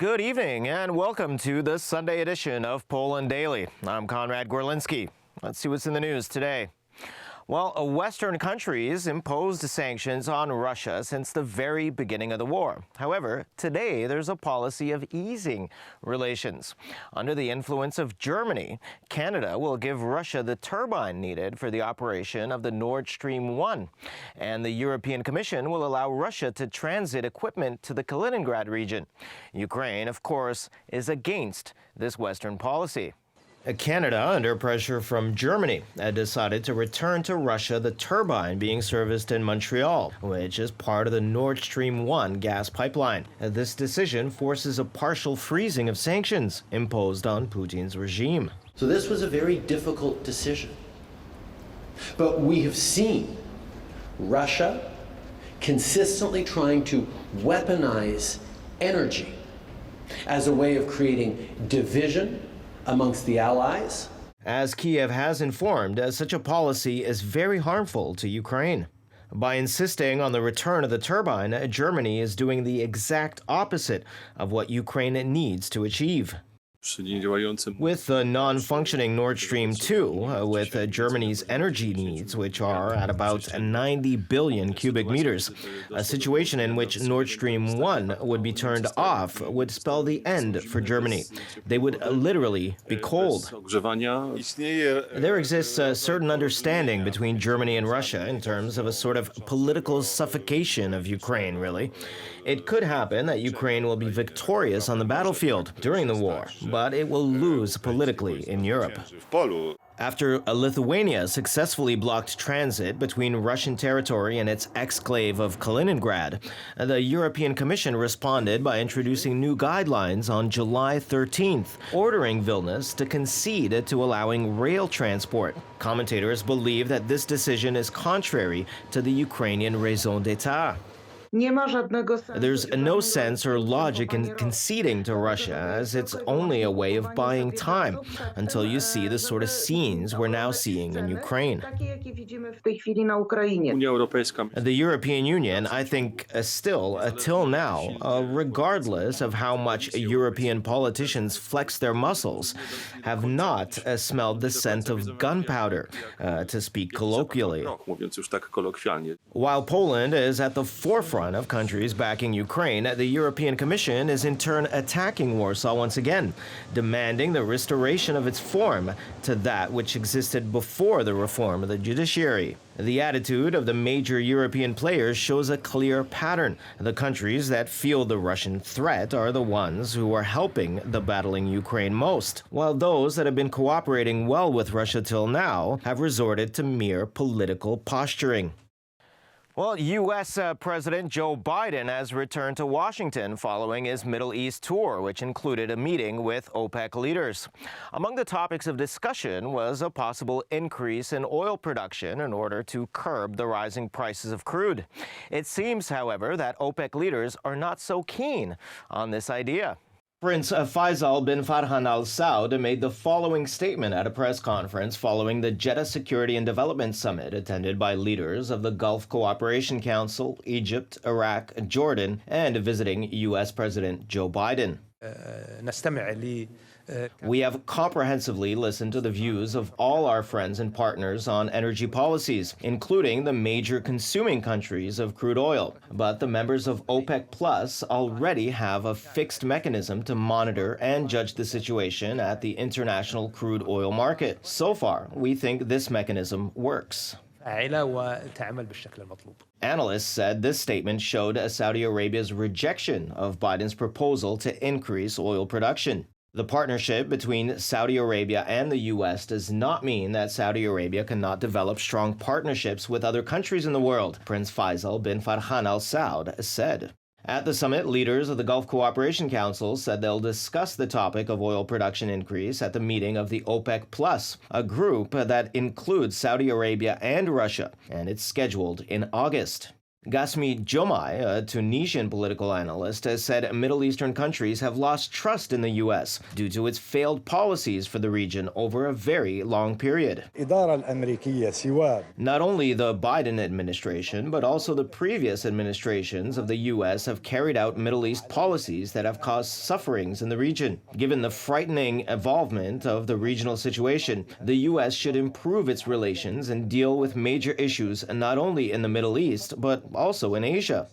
Good evening and welcome to the Sunday edition of Poland Daily. I'm Konrad Gorlinski. Let's see what's in the news today. Well, Western countries imposed sanctions on Russia since the very beginning of the war. However, today there's a policy of easing relations. Under the influence of Germany, Canada will give Russia the turbine needed for the operation of the Nord Stream 1. And the European Commission will allow Russia to transit equipment to the Kaliningrad region. Ukraine, of course, is against this Western policy. Canada, under pressure from Germany, had decided to return to Russia the turbine being serviced in Montreal, which is part of the Nord Stream 1 gas pipeline. This decision forces a partial freezing of sanctions imposed on Putin's regime. So this was a very difficult decision. But we have seen Russia consistently trying to weaponize energy as a way of creating division amongst the allies. As Kiev has informed, such a policy is very harmful to Ukraine. By insisting on the return of the turbine, Germany is doing the exact opposite of what Ukraine needs to achieve. With the non-functioning Nord Stream 2, with Germany's energy needs, which are at about 90 billion cubic meters, a situation in which Nord Stream 1 would be turned off would spell the end for Germany. They would literally be cold. There exists a certain understanding between Germany and Russia in terms of a sort of political suffocation of Ukraine, really. It could happen that Ukraine will be victorious on the battlefield during the war, but it will lose politically in Europe. After Lithuania successfully blocked transit between Russian territory and its exclave of Kaliningrad, the European Commission responded by introducing new guidelines on July 13th, ordering Vilnius to concede to allowing rail transport. Commentators believe that this decision is contrary to the Ukrainian raison d'etat. There's no sense or logic in conceding to Russia, as it's only a way of buying time until you see the sort of scenes we're now seeing in Ukraine. The European Union, I think, still, till now, regardless of how much European politicians flex their muscles, have not smelled the scent of gunpowder, to speak colloquially. While Poland is at the forefront of countries backing Ukraine, the European Commission is in turn attacking Warsaw once again, demanding the restoration of its form to that which existed before the reform of the judiciary. The attitude of the major European players shows a clear pattern. The countries that feel the Russian threat are the ones who are helping the battling Ukraine most, while those that have been cooperating well with Russia till now have resorted to mere political posturing. Well, U.S. President Joe Biden has returned to Washington following his Middle East tour, which included a meeting with OPEC leaders. Among the topics of discussion was a possible increase in oil production in order to curb the rising prices of crude. It seems, however, that OPEC leaders are not so keen on this idea. Prince Faisal bin Farhan Al Saud made the following statement at a press conference following the Jeddah Security and Development Summit attended by leaders of the Gulf Cooperation Council, Egypt, Iraq, Jordan, and visiting U.S. President Joe Biden. We have comprehensively listened to the views of all our friends and partners on energy policies, including the major consuming countries of crude oil. But the members of OPEC Plus already have a fixed mechanism to monitor and judge the situation at the international crude oil market. So far, we think this mechanism works. Analysts said this statement showed Saudi Arabia's rejection of Biden's proposal to increase oil production. The partnership between Saudi Arabia and the U.S. does not mean that Saudi Arabia cannot develop strong partnerships with other countries in the world, Prince Faisal bin Farhan Al Saud said. At the summit, leaders of the Gulf Cooperation Council said they'll discuss the topic of oil production increase at the meeting of the OPEC Plus, a group that includes Saudi Arabia and Russia, and it's scheduled in August. Gasmi Jomai, a Tunisian political analyst, has said Middle Eastern countries have lost trust in the U.S. due to its failed policies for the region over a very long period. Not only the Biden administration, but also the previous administrations of the U.S. have carried out Middle East policies that have caused sufferings in the region. Given the frightening involvement of the regional situation, the U.S. should improve its relations and deal with major issues not only in the Middle East, but also in Asia.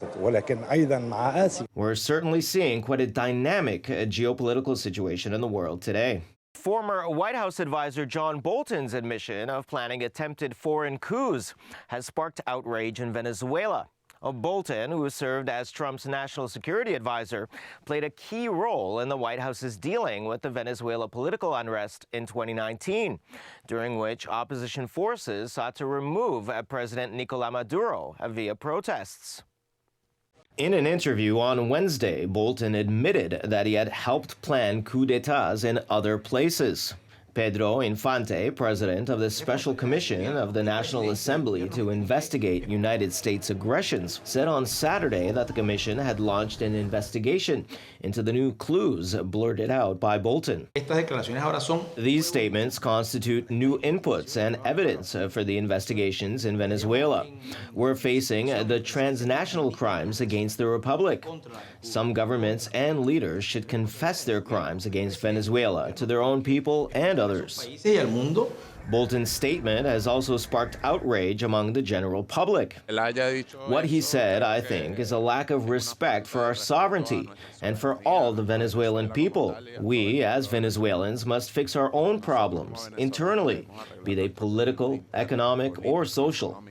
We're certainly seeing quite a dynamic geopolitical situation in the world today. Former White House advisor John Bolton's admission of planning attempted foreign coups has sparked outrage in Venezuela. Bolton, who served as Trump's national security advisor, played a key role in the White House's dealing with the Venezuela political unrest in 2019, during which opposition forces sought to remove President Nicolás Maduro via protests. In an interview on Wednesday, Bolton admitted that he had helped plan coups d'etats in other places. Pedro Infante, president of the Special Commission of the National Assembly to investigate United States aggressions, said on Saturday that the commission had launched an investigation into the new clues blurted out by Bolton. These statements constitute new inputs and evidence for the investigations in Venezuela. We're facing the transnational crimes against the Republic. Some governments and leaders should confess their crimes against Venezuela to their own people and others. Bolton's statement has also sparked outrage among the general public. What he said, I think, is a lack of respect for our sovereignty and for all the Venezuelan people. We, as Venezuelans, must fix our own problems internally, be they political, economic, or social.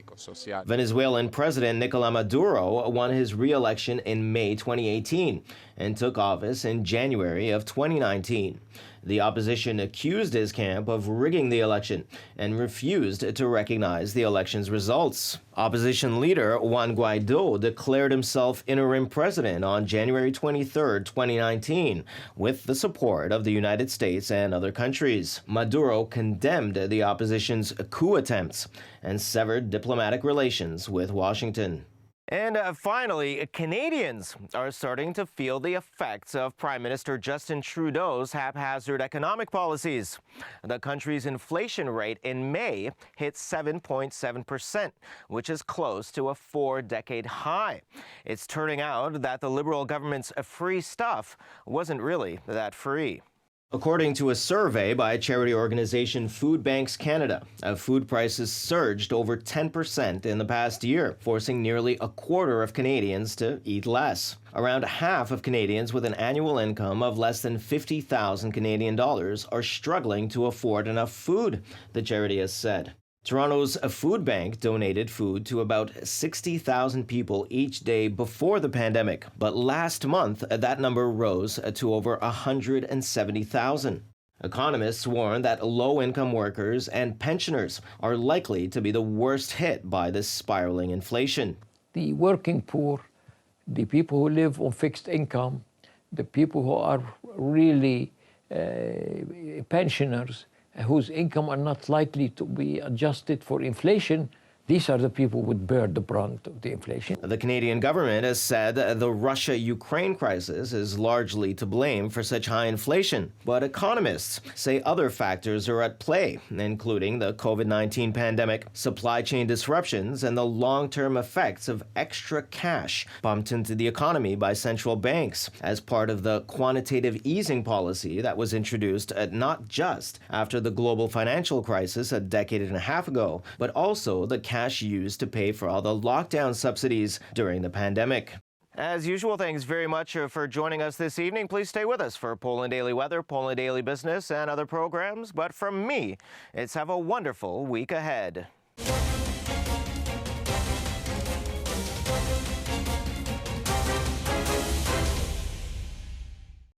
Venezuelan President Nicolás Maduro won his re-election in May 2018 and took office in January of 2019. The opposition accused his camp of rigging the election and refused to recognize the election's results. Opposition leader Juan Guaidó declared himself interim president on January 23, 2019, with the support of the United States and other countries. Maduro condemned the opposition's coup attempts and severed diplomatic relations with Washington. And finally, Canadians are starting to feel the effects of Prime Minister Justin Trudeau's haphazard economic policies. The country's inflation rate in May hit 7.7%, which is close to a 4-decade high. It's turning out that the Liberal government's free stuff wasn't really that free. According to a survey by charity organization Food Banks Canada, food prices surged over 10% in the past year, forcing nearly a quarter of Canadians to eat less. Around half of Canadians with an annual income of less than 50,000 Canadian dollars are struggling to afford enough food, the charity has said. Toronto's food bank donated food to about 60,000 people each day before the pandemic, but last month that number rose to over 170,000. Economists warn that low-income workers and pensioners are likely to be the worst hit by this spiraling inflation. The working poor, the people who live on fixed income, the people who are really pensioners, whose income are not likely to be adjusted for inflation, these are the people who would bear the brunt of the inflation. The Canadian government has said the Russia-Ukraine crisis is largely to blame for such high inflation, but economists say other factors are at play, including the COVID-19 pandemic, supply chain disruptions, and the long-term effects of extra cash pumped into the economy by central banks as part of the quantitative easing policy that was introduced not just after the global financial crisis a decade and a half ago, but also the cash used to pay for all the lockdown subsidies during the pandemic. As usual, thanks very much for joining us this evening. Please stay with us for Poland Daily Weather, Poland Daily Business, and other programs. But from me, it's have a wonderful week ahead.